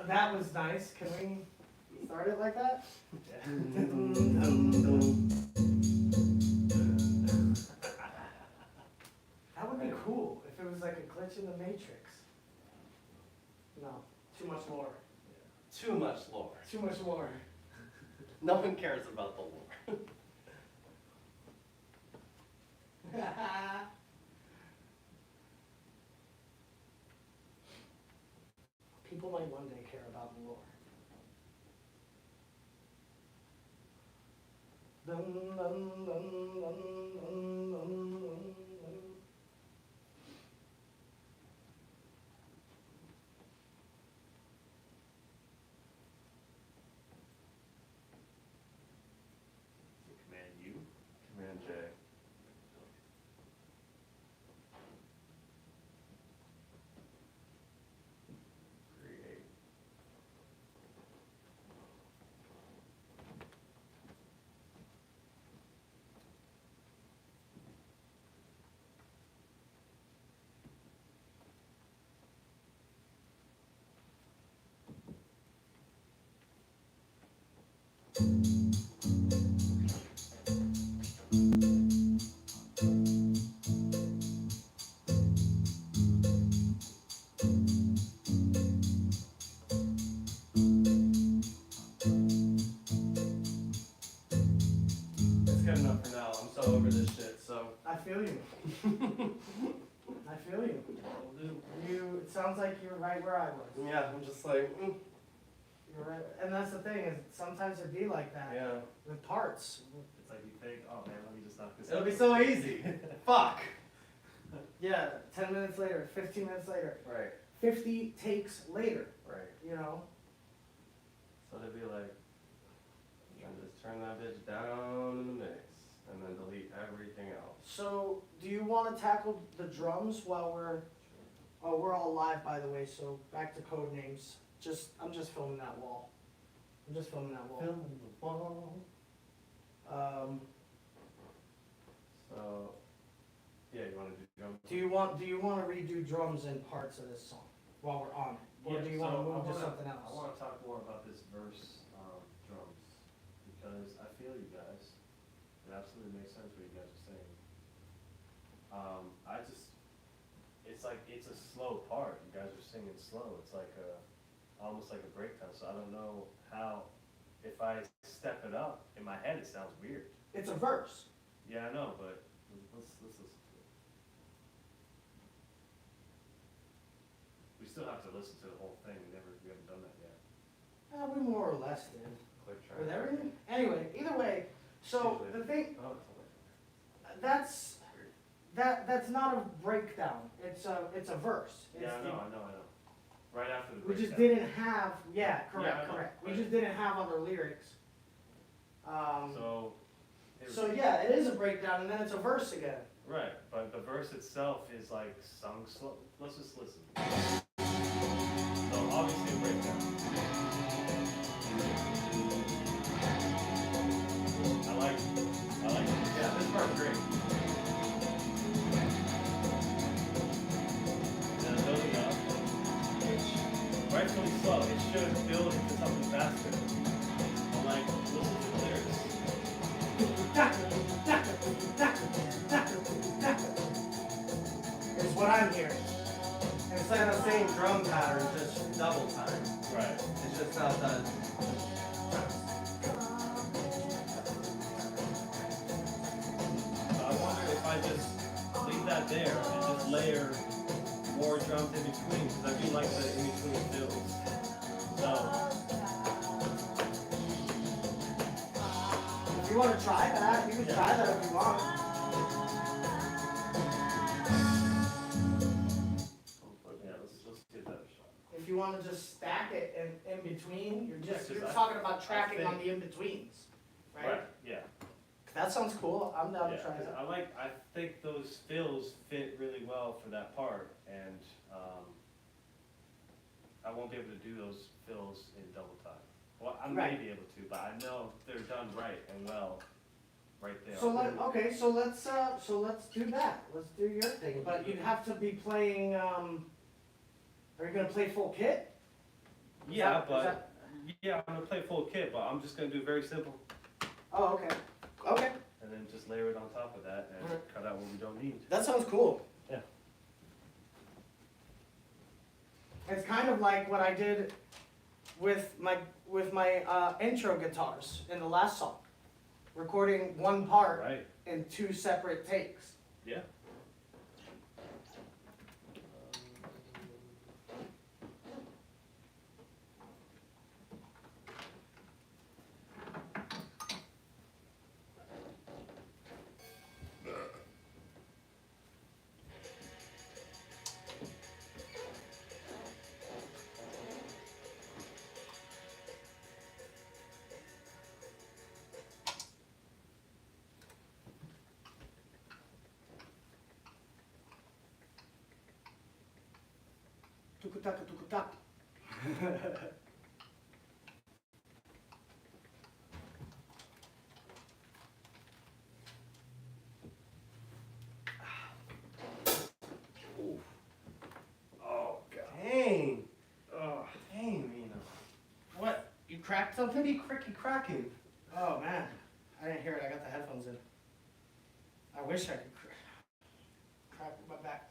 That was nice. Can we start it like that? That would be cool if it was like a glitch in the Matrix. No, too much lore. Too much lore. Too much lore. No one cares about the lore. People might one day care about the lore. Dun, dun, dun, dun, dun, dun, dun. Command U. Command J. Create. It's good enough for now. I'm so over this shit, so. I feel you. I feel you. It sounds like you're right where I was. Yeah, I'm just like, You're right. And that's the thing, is sometimes it'd be like that. yeah. With parts. It's like you think, oh man, let me just knock this It'll out. be so easy. Fuck. Yeah, 10 minutes later, 15 minutes later, Right, 50 takes later, right. you know? So they'd be like, and just turn that bitch down in the mix, and then delete everything else. So, do you want to tackle the drums while oh, we're all live, by the way, so back to code names. I'm just filming that wall. I'm just filming that wall. Filling the wall. So, yeah, you want to do drums? Do you want to redo drums in parts of this song while we're on it? Or do you want to move to something else? I want to talk more about this verse drums because I feel you guys. It absolutely makes sense what you guys are saying. It's a slow part. You guys are singing slow. It's like almost like a breakdown. So I don't know how. If I step it up in my head, it sounds weird. It's a verse. Yeah, I know, but let's listen to it. We still have to listen to the whole thing. We haven't done that yet. We more or less did. Quick try. With everything? Anyway, either way, so the thing, Oh, it's only. that's not a breakdown, it's a verse. It's Yeah, I know. Right after the We just breakdown. didn't have, yeah, Yeah, I know, correct. We right. just didn't have other lyrics. So. So yeah, it is a breakdown and then it's a verse again. Right, but the verse itself is like sung slow. Let's just listen. So obviously a breakdown. I like it. Yeah, this part's great. And then building up, which rightfully slow. It should build into something faster. But like, listen to the lyrics. Is what I'm hearing. Instead of saying drum pattern, just double time. Right. It's just not that. So I wonder if I just leave that there and just layer more drums in between, because I do like the in between fills. So. If you want to try that, you can try that if you want. Yeah, let's give that a shot. If you want to just stack it in between, you're I- talking about tracking think- on the in-betweens, right? Right, yeah. That sounds cool. I'm down to Yeah, try 'cause that. I think those fills fit really well for that part, and, I won't be able to do those fills in double time. Well, I may Right. be able to, but I know if they're done right and well, right there. So let's do that. Let's do your thing. But you'd have to be playing. Are you gonna play full kit? Yeah, yeah, I'm gonna play full kit, but I'm just gonna do very simple, Oh, okay. Okay. and then just layer it on top of that and Alright. cut out what we don't need. That sounds cool. Yeah. It's kind of like what I did with my intro guitars in the last song, recording one part Right. in 2 separate takes. Yeah. Tukutaka tukutaka. Oh god. Dang. Oh. Dang, Mina. What? You cracked What something? are you cracking? Oh man, I didn't hear it. I got the headphones in. I wish I could crack my back.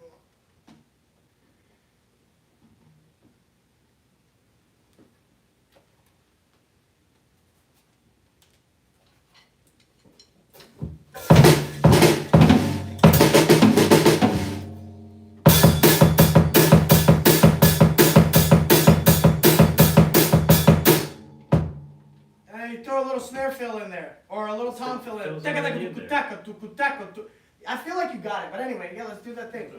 And you throw a little snare fill in there, or a little tom fill in. Fills everything in there. I feel like you got it, but anyway, yeah, let's do that thing.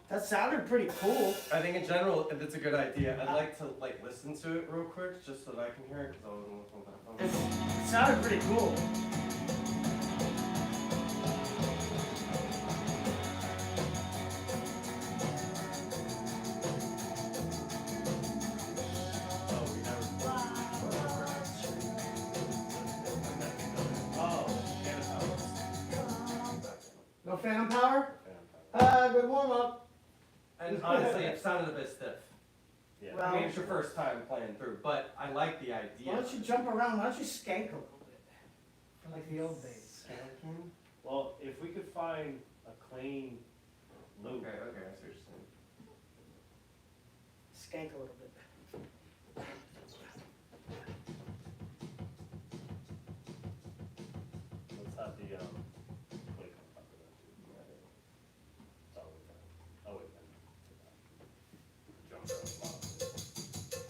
That sounded pretty cool. I think in general, it's a good idea. I'd like to listen to it real quick, just so that I can hear it, because I wasn't listening to that phone. It sounded pretty cool. Oh, we never. Oh, No phantom power? yeah. Good warm up. And honestly, it sounded a bit stiff. Yeah. Well- I mean, it's your first time playing through, but I like the idea. Why don't you jump around? Why don't you skank a little bit? Like the old days. Skanking? Well, if we could find a clean loop. Okay, I see what you're saying. Skank a little bit. Let's have the click on top of that too. It's all we got. Oh wait, then. Jump around the bottom.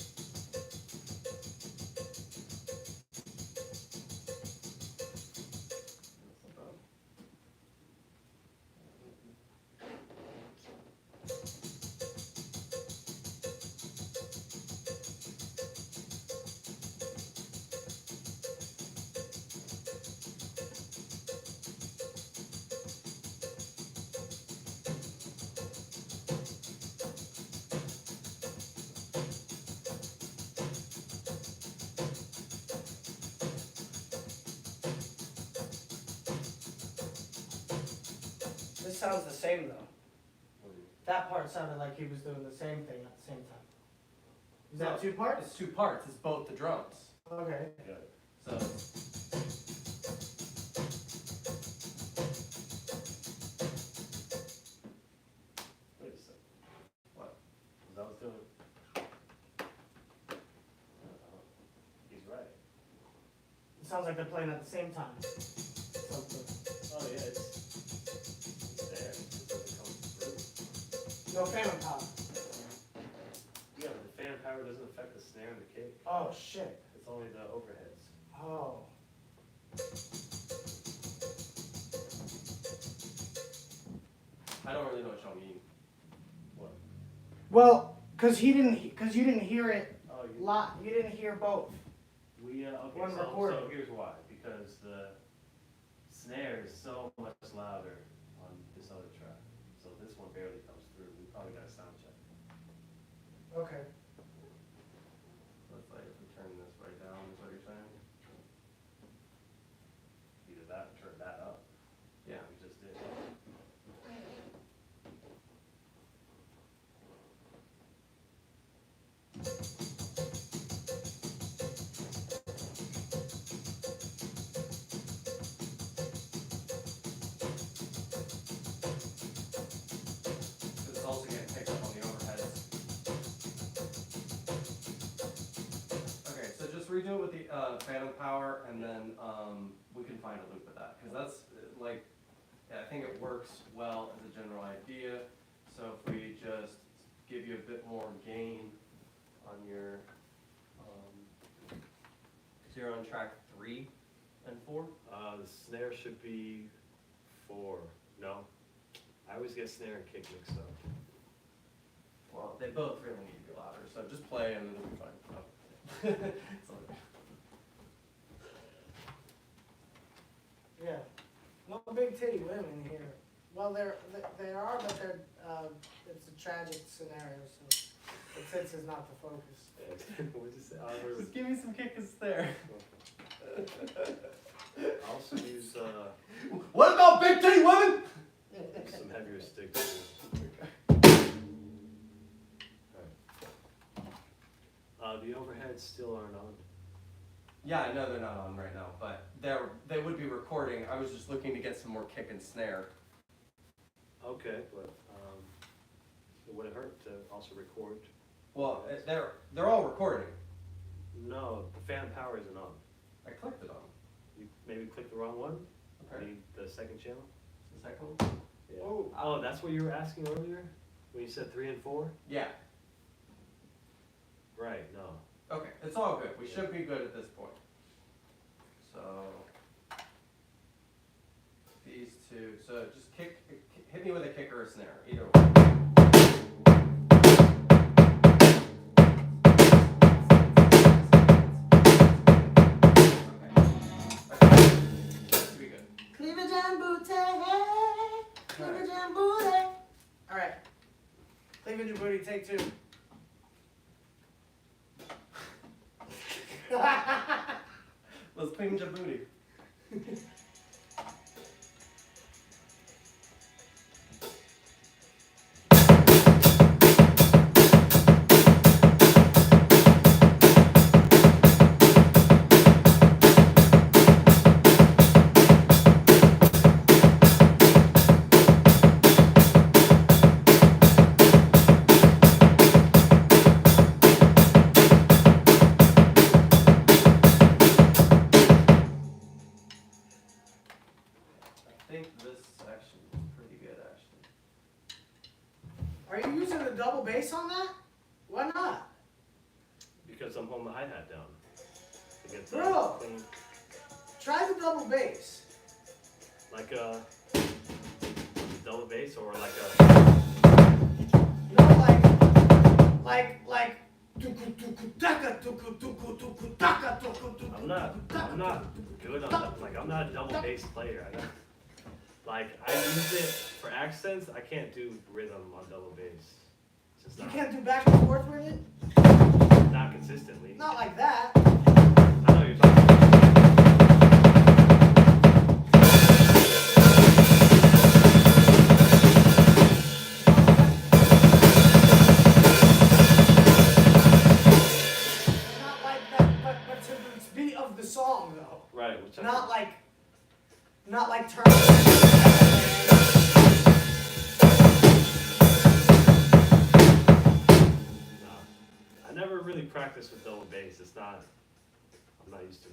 This sounds the same though. That part sounded like he was doing the same thing at the same time. Is that No, 2 parts? It's 2 parts. It's both the drums. Okay. Yeah. So Wait a second. What? Because I was doing. He's It sounds like they're playing at the same time. Something. Oh yeah, it's there. It doesn't come through. No phantom power. Yeah, but the fan power doesn't affect the snare and the kick. Oh shit. It's only the overheads. Oh. I don't really know what y'all mean. What? Well, cause you didn't hear it Oh, you. live. You didn't hear both. We okay. One So recording. here's why. Because the snare is so much louder on this other track. So this one barely comes through. We probably got a sound check. Okay. Looks like if we turn this way down, is what you're saying? Either that or turn that up. Yeah. We just did. It's also getting picked up on the overheads. Okay, so just redo it with the phantom power, and then we can find a loop with that, because that's like, yeah, I think it works well as a general idea. So if we just give you a bit more gain on your, so you're on track 3 and 4? The snare should be 4. No. I always get snare and kick mixed up. Well, they both really need to be louder, so just play and then it'll be fine. Oh. It's all good. Yeah. No big titty women here. Well, there are, but they're. It's a tragic scenario, so the tits is not the focus. What'd you say? Just give me some kick and snare. I also use What about big titty women? some heavier sticks too. Alright. The overheads still aren't on. Yeah, I know they're not on right now, but they would be recording. I was just looking to get some more kick and snare. Okay, but it wouldn't hurt to also record. Well, they're all recording. No, the fan power isn't on. I clicked it on. You maybe clicked the wrong one? Okay. The second channel? The second one? Yeah. Oh. Oh, that's what you were asking earlier? When you said 3 and 4? Yeah. Right, no. Okay, it's all good. We should be good at this point. So these two. So just hit me with a kick or a snare, either way. Okay. Should be good. Cleavage and booty, cleavage and booty. All right. Cleavage and booty, take 2. Let's clean your booty. I think this section is pretty good, actually. Are you using the double bass on that? Why not? Because I'm holding the hi-hat down. To get the Bro. clean, Try the double bass. like a double bass or like a... You know, like. I'm not good on that. Like, I'm not a double bass player. I use it for accents. I can't do rhythm on double bass. It's just You not, can't do back and forth with it? not consistently. Not like that. I know what you're talking about. Not like that, but to the beat of the song though. Right, which Not like turn. No. I never really practiced with double bass. I'm not used to it.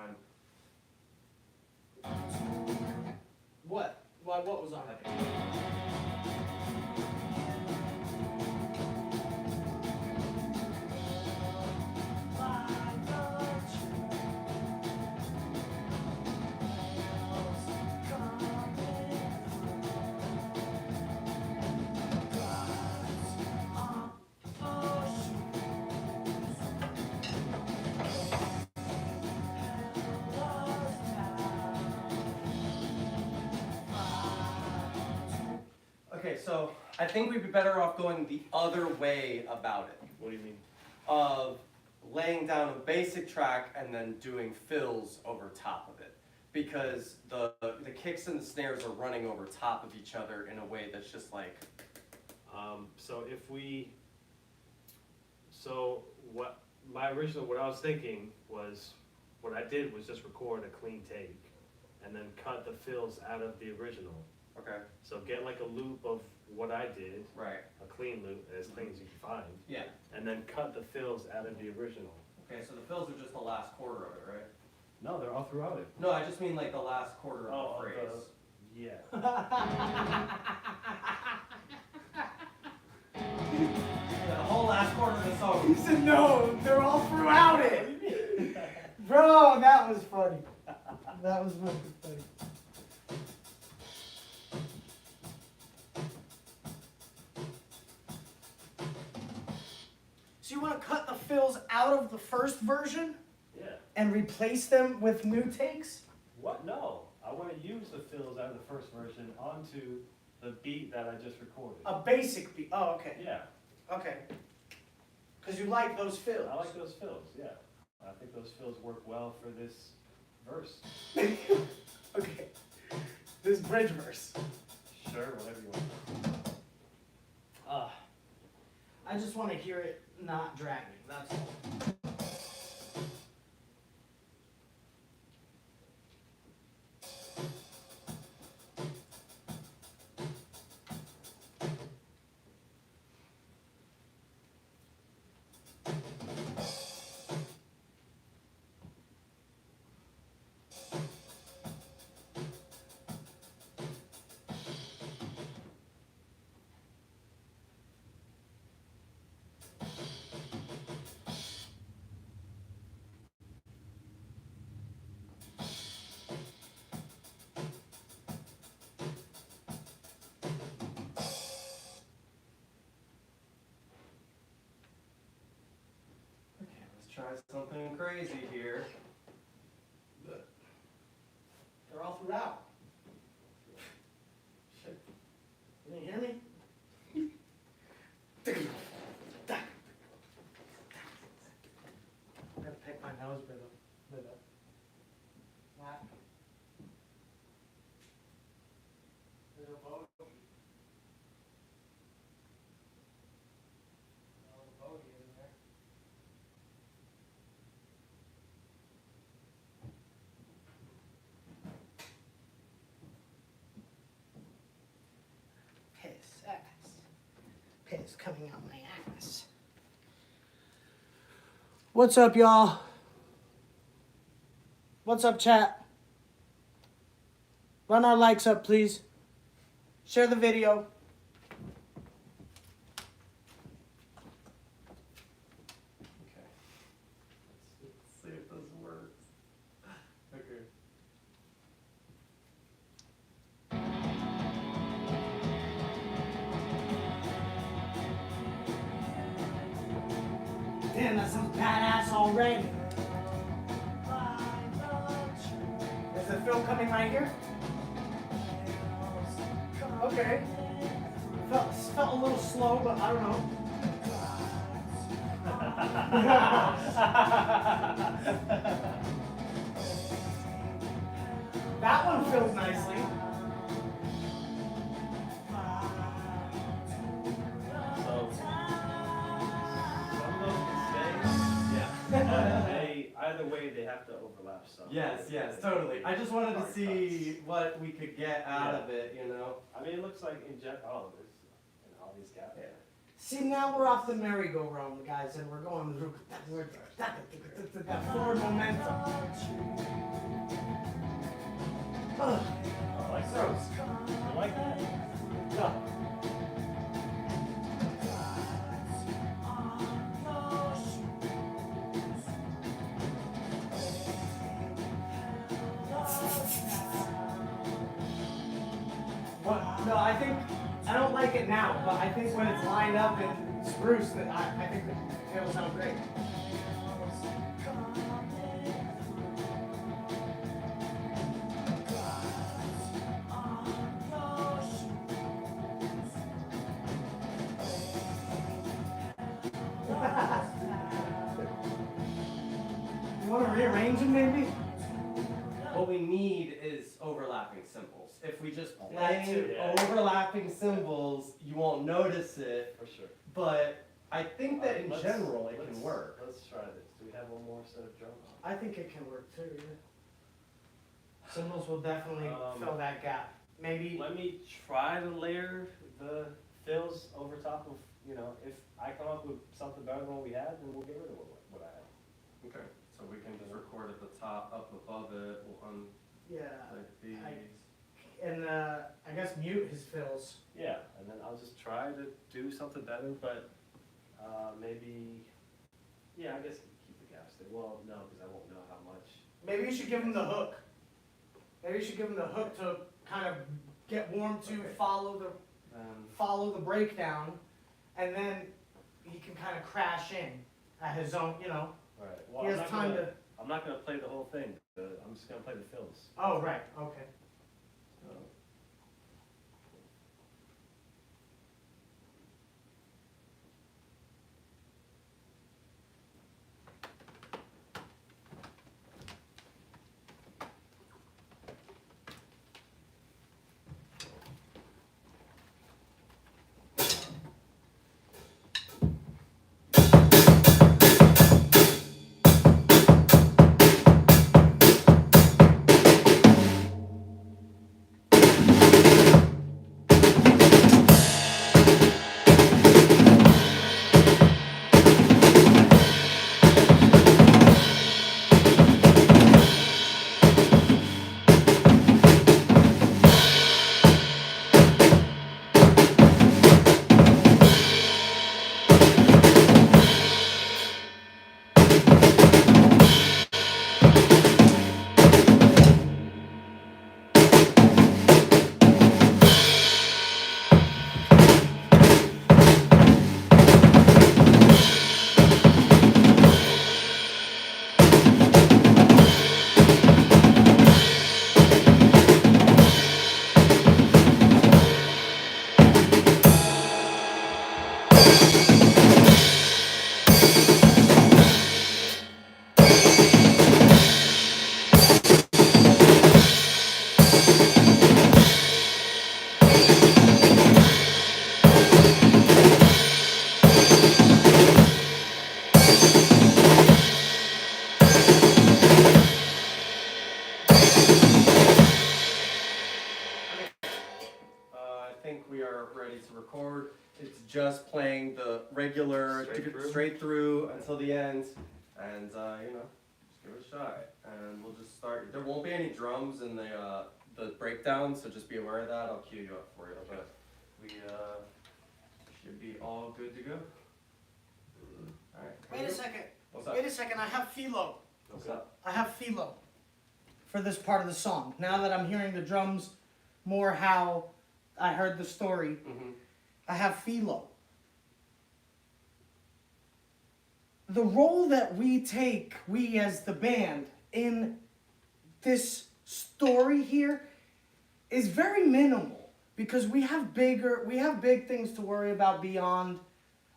time. What? Why? What was on it? Okay, so I think we'd be better off going the other way about it. What do you mean? Of laying down a basic track and then doing fills over top of it. Because the kicks and the snares are running over top of each other in a way that's just like... what I was thinking was, what I did was just record a clean take and then cut the fills out of the original. Okay. So get like a loop of what I did, Right. a clean loop, as clean as you can find, Yeah. and then cut the fills out of the original. Okay, so the fills are just the last quarter of it, right? No, they're all throughout it. No, I just mean like the last quarter of the phrase. Yeah. The whole last quarter of the He song. said no, they're all throughout it. Bro, that was funny. That was fucking funny. So you want to cut the fills out of the first version Yeah. and replace them with new takes? What? No. I want to use the fills out of the first version onto the beat that I just recorded. A basic beat. Oh, okay. Yeah. Okay. Because you like those fills. I like those fills, yeah. I think those fills work well for this verse. Okay. This bridge verse. Sure, whatever you want. I just want to hear it not dragging. That's all. Okay, let's try something crazy here. They're all throughout. Shit. You didn't hear me? I'm gonna pick my nose with a that. There's a boat. Oh, the boat is in there. Piss ass. Piss coming out my ass. What's up, y'all? What's up, chat? Run our likes up, please. Share the video. Okay. Let's see if this works. Okay. Damn, that sounds badass already. Is the film coming right here? Okay. Felt a little slow, but I don't know. That one filled nicely. So, some of those can stay. Yeah. Either way, they have to overlap some. Yes, totally. I just wanted to see what we could get out Yeah. of it, you know? I mean, it looks like there's an obvious gap. Yeah. See, now we're off the merry-go-round, guys, and we're going forward momentum. I like that. You like that? No. What? No, I don't like it now, but I think when it's lined up and spruce, that I think it'll sound great. You want to rearrange them, maybe? What we need is overlapping cymbals. If we just That play too, yeah. overlapping cymbals, you won't notice it. For sure. But I think that in Let's- general it let's- can work. Let's try this. Do we have one more set of drums? I think it can work too, yeah. Cymbals will definitely fill that gap. Maybe, Let me try to layer the fills over top of, if I come up with something better than what we had, then we'll get rid of what I have. Okay, so we can just record at the top, up above it, we'll yeah, unlike these. and I guess mute his fills. Yeah, and then I'll just try to do something better, but maybe, I guess keep the gaps there. Well, no, because I won't know how much. Maybe you should give him the hook. Maybe you should give him the hook to kind of get warm to, Okay. follow the breakdown, and then he can kind of crash in at his own, Right. Well, he has time to. I'm not gonna play the whole thing. I'm just gonna play the fills. Oh, right, okay. So, I think we are ready to record. It's just playing the regular straight through until the end, and just give it a shot. And we'll just start. There won't be any drums in the breakdown, so just be aware of that. I'll cue you up for it. Okay. But we should be all good to go. All right. Wait a second. What's up? Wait a second, I have philo. What's up? I have philo for this part of the song. Now that I'm hearing the drums more how I heard the story, Mm-hmm. I have philo. The role that we take, we as the band, in this story here is very minimal because we have big things to worry about beyond,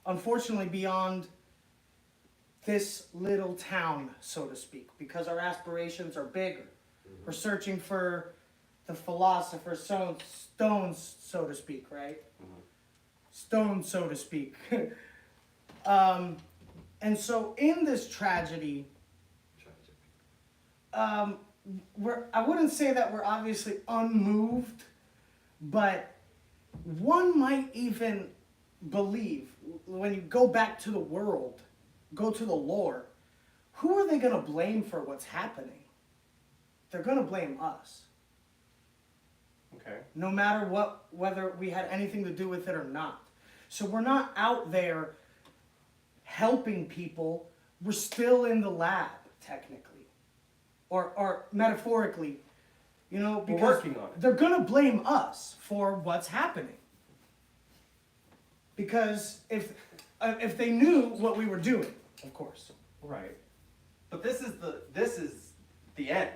unfortunately, beyond this little town, so to speak, because our aspirations are bigger. Mm-hmm. We're searching for the philosopher's stones, so to speak, right? Mhm. Stones, so to speak. And so in this tragedy, I wouldn't say that we're obviously unmoved, but one might even believe, when you go back to the world, go to the lore, who are they going to blame for what's happening? They're going to blame us. Okay. no matter whether we had anything to do with it or not. So we're not out there helping people. We're still in the lab, technically, or metaphorically, you know, We're because working on it. they're gonna blame us for what's happening. Because if they knew what we were doing, of course. Right. But this is the end.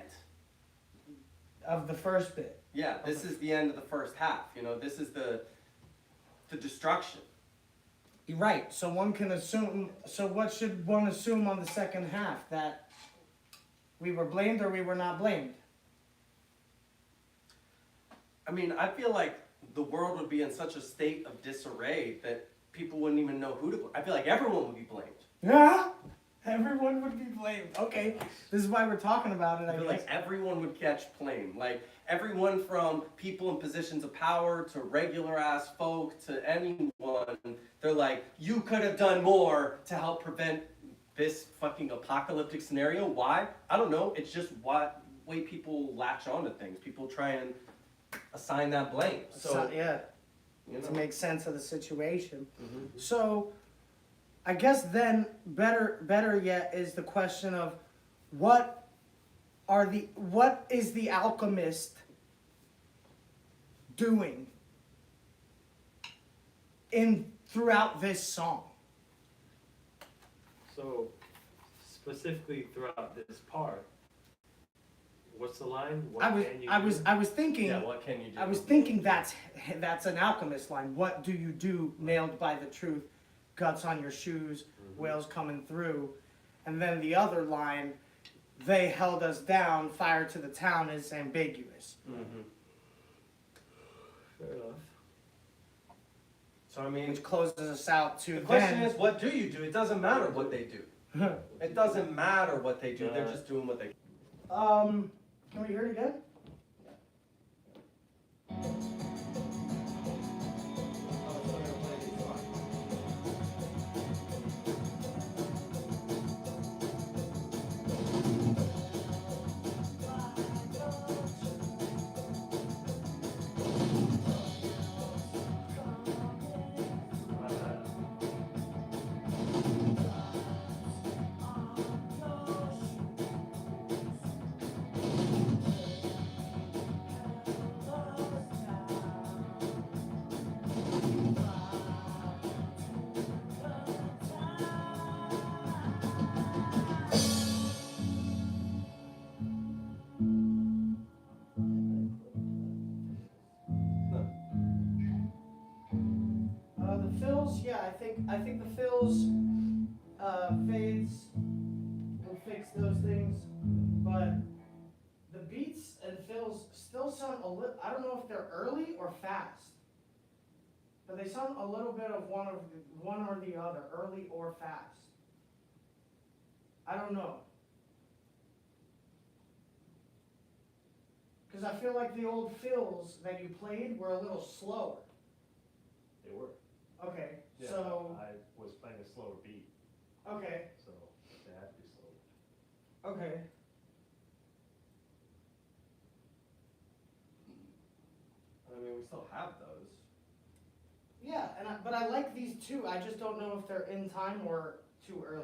Of the first bit. Yeah, this is the end of the first half. You know, this is the destruction. You're right. So one can assume. So what should one assume on the second half? That we were blamed or we were not blamed? I mean, I feel like the world would be in such a state of disarray that people wouldn't even know who to blame. I feel like everyone would be blamed. Yeah. Everyone would be blamed. Okay. This is why we're talking about it. I feel like everyone would catch blame. Like everyone from people in positions of power to regular ass folk to anyone. They're like, you could have done more to help prevent this fucking apocalyptic scenario. Why? I don't know. It's just what way people latch on to things. People try and assign that blame. So yeah. you know. To make sense of the situation. Mhm. So, I guess then better yet is the question of what is the alchemist doing throughout this song? So, specifically throughout this part, what's the line? What can you do? I was thinking. Yeah, what can you do? I was thinking that's an alchemist line. What do you do? Nailed by the truth, guts on your shoes, whales coming through, and then the other line, they held us down. Fire to the town is ambiguous. Mm-hmm. Fair enough. So I mean, Which closes us out to the question then. is, what do you do? It doesn't matter what they do. It doesn't matter what they do. They're just doing what they. Can we hear it again? The fills, yeah, I think the fills, fades will fix those things, but the beats and fills still sound a little. I don't know if they're early or fast, but they sound a little bit of one or the other, early or fast. I don't know. Because I feel like the old fills that you played were a little slower. They were. Okay, Yeah, so, I was playing a slower beat, okay, so they had to be slower. okay. I mean, we still have those. Yeah, but I like these two. I just don't know if they're in time or too early.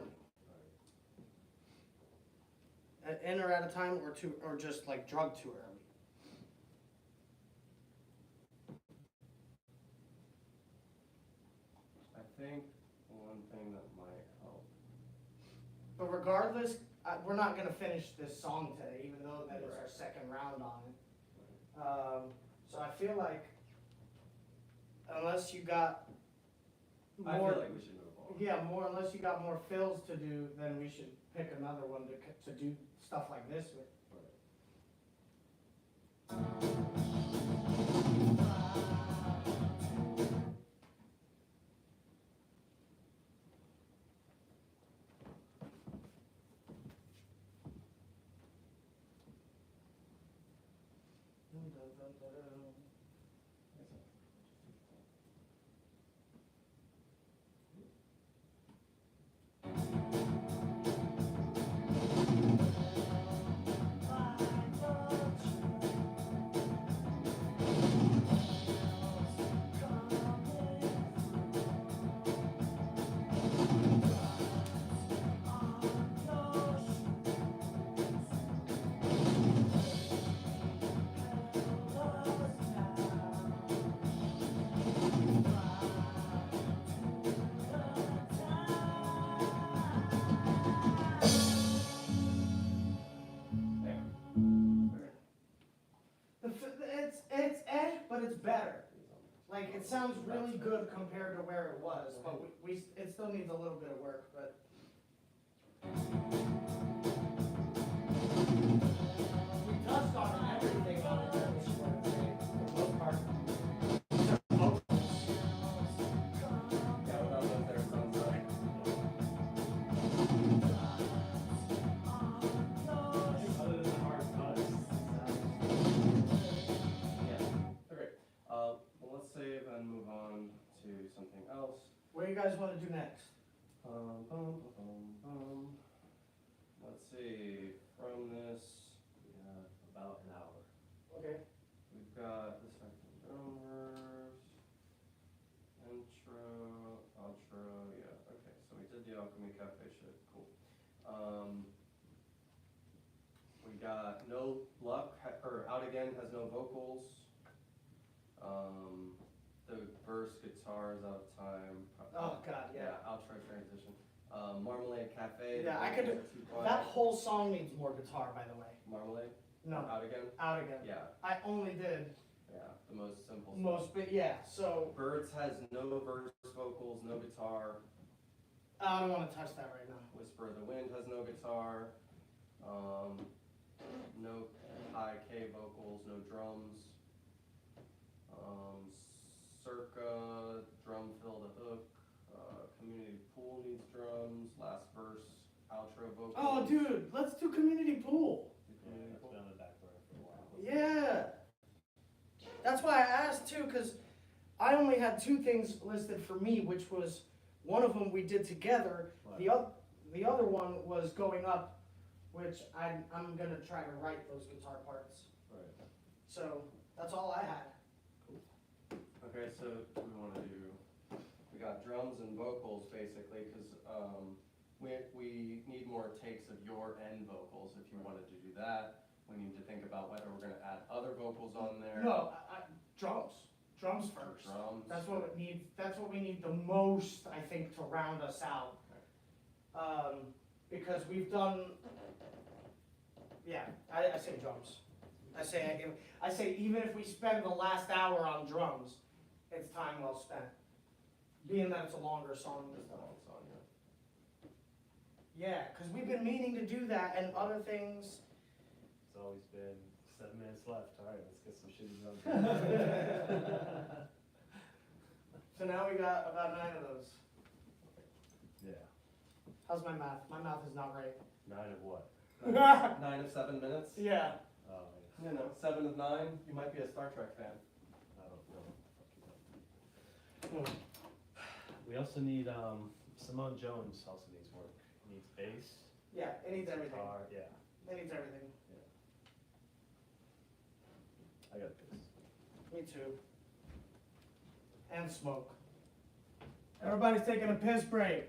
In or out of time, or just like drug too early. I think one thing that might help. But regardless, we're not gonna finish this song today, even though that is our second round on it. So I feel like, unless you got more, I feel like we should move on. yeah, unless you got more fills to do, then we should pick another one to do stuff like this with. better. Like, it sounds really good compared to where it was, but it still needs a little bit of work, but. We touched on everything on it that was worth it, for the most part. Yeah, without those there, it sounds like. Other than the hard cuts, Yeah, okay. Well, let's save and move on to something else. What do you guys wanna do next? Bum, bum, bum, bum. Let's see, from this, we have about an hour. Okay. we've got the second drum verse, intro, outro, yeah, okay, so we did the Alchemy Cafe shit, cool. We got no luck, or out again has no vocals. The verse guitar is out of time. Oh, God, yeah. Outro transition. Marmalade Cafe. Yeah, I could, vocals are too quiet. that whole song needs more guitar, by the way. Marmalade? No, Out again? out again. Yeah, I only did yeah, the most simple stuff. most, but yeah, so, Birds has no verse vocals, no guitar. I don't wanna touch that right now. Whisper of the Wind has no guitar. No high K vocals, no drums. Circa, drum fill the hook. Community Pool needs drums. Last verse, outro vocals. Oh, dude, let's do community pool. Yeah, that's been on the back burner for a while. Yeah. That's why I asked too, cause I only had two things listed for me, which was, one of them we did together. The other one was going up, which I'm gonna try to write those guitar parts. Right. So, that's all I had. Okay, so we wanna do, we got drums and vocals basically, cause, we need more takes of your end vocals if you wanted to do that. We need to think about whether we're gonna add other vocals on there. No, drums first. Drums. That's what we need the most, I think, to round us out. Because we've done, yeah, I say drums. I say even if we spend the last hour on drums, it's time well spent. Being that it's a longer song this It's a time. long song, yeah. Yeah, because we've been meaning to do that and other things. It's always been 7 minutes left, alright, let's get some shitty drums. So now we got about 9 of those. Yeah, How's my math? My math is not right. 9 of what? 9 of 7 minutes? Yeah. Oh, You know, 7 of 9, you might be a Star Trek fan. I don't know. We also need, Simone Jones also needs work. Needs bass, Yeah, it needs everything. guitar, yeah, It needs everything. I got this. Me too. And smoke. Everybody's taking a piss break.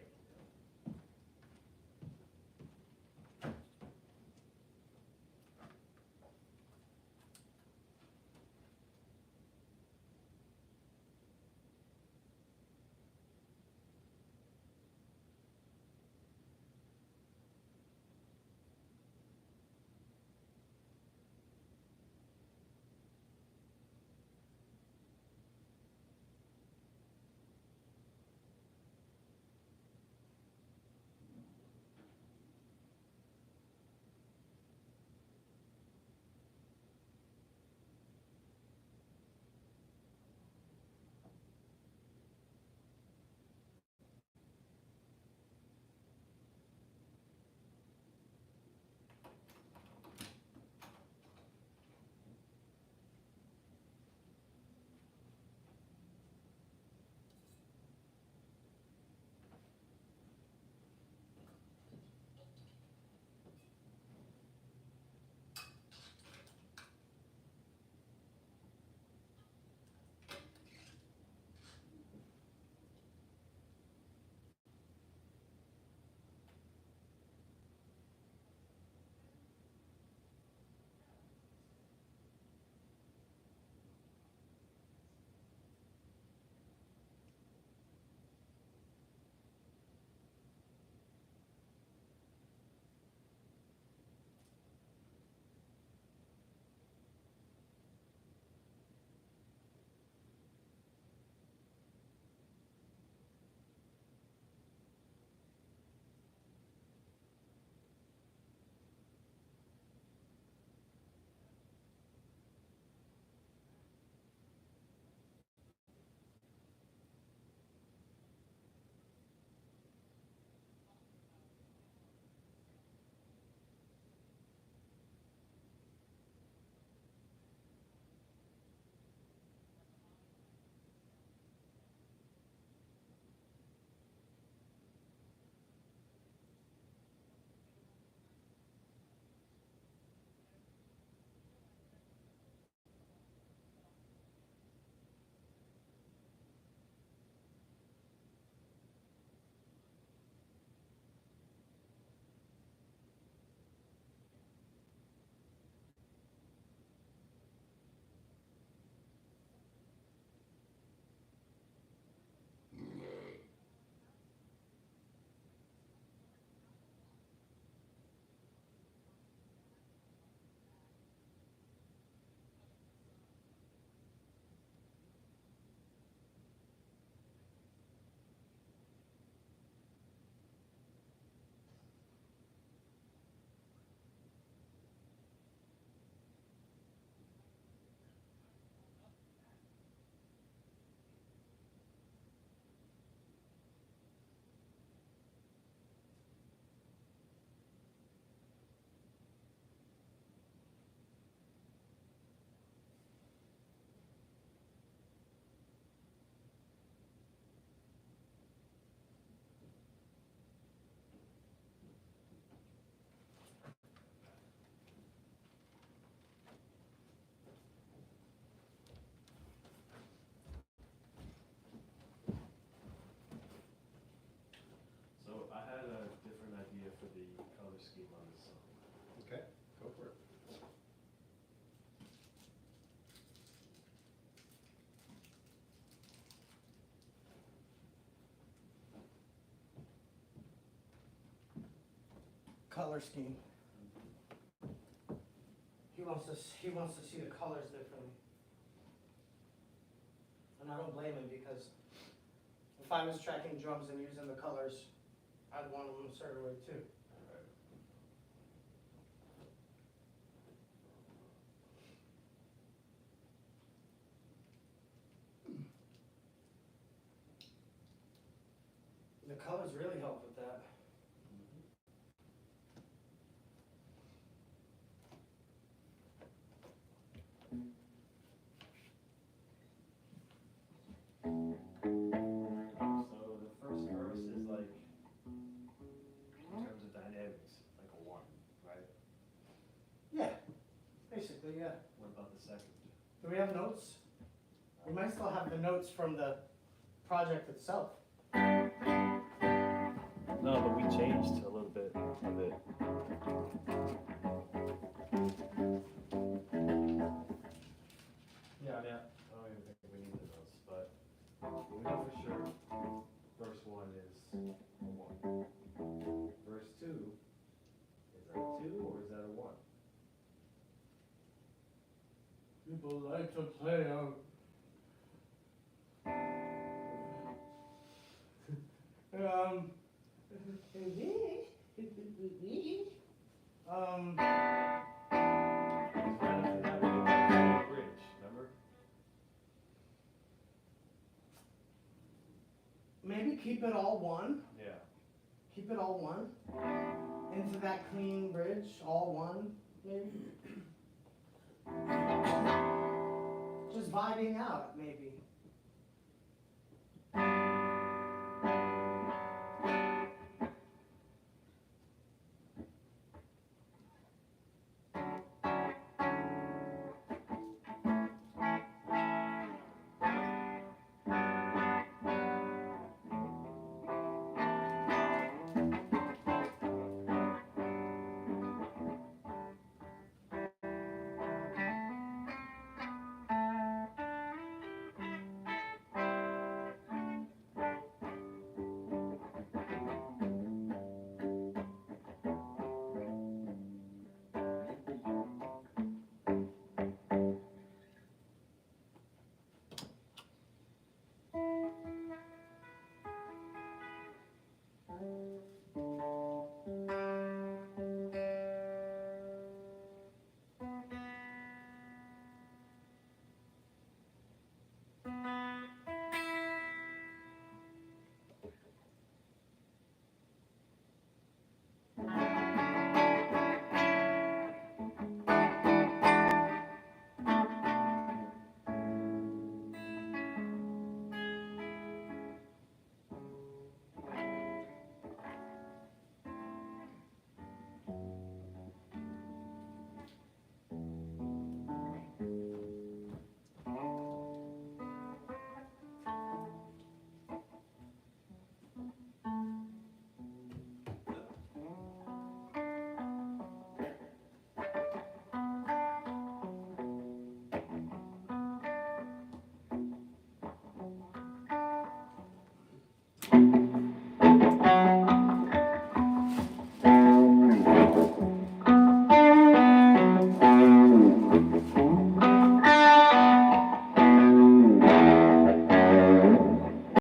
color scheme. He wants to see the colors differently. And I don't blame him, because if I was tracking drums and using the colors, I'd want them a certain way too. The colors really help with that. So the first verse is like, in terms of dynamics, like a 1, right? Yeah, basically, yeah. What about the second? Do we have notes? We might still have the notes from the project itself. No, but we changed a little bit of it. Yeah, I mean, I don't even think we need the notes, but we know for sure verse 1 is a 1. Verse 2, is that a 2 or is that a 1? People like to play on. Right after that, we get that bridge, remember? Maybe keep it all one. Yeah. Keep it all one. Into that clean bridge, all one, maybe. Just vibing out, maybe.